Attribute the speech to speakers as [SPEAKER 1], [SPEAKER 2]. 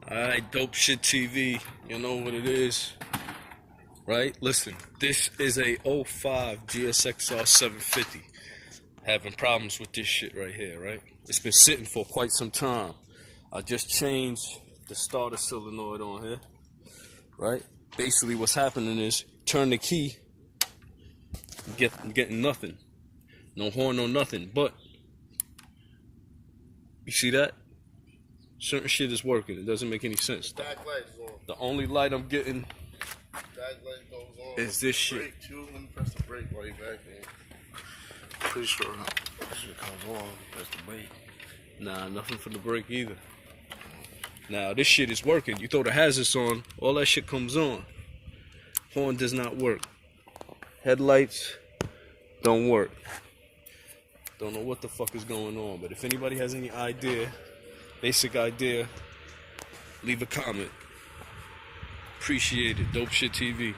[SPEAKER 1] Alright, Dope Shit TV. You know what it is, right? Listen, this is a '05 gsxr750. Having problems with this shit right here, right? It's been sitting for quite some time. I just changed the starter solenoid on here, right? Basically what's happening is, turn the key, I'm getting nothing. No horn, no nothing. But, you see that? Certain shit is working. It doesn't make any sense. The only light I'm getting is this shit.
[SPEAKER 2] Brake too. Let me press the brake while you're back there. Pretty sure this shit comes on. Press the brake.
[SPEAKER 1] Nah, nothing for the brake either. Now this shit is working. You throw the hazards on, all that shit comes on. Horn does not work. Headlights don't work. Don't know what the fuck is going on. But if anybody has any idea, basic idea, leave a comment. Appreciate it. Dope Shit TV.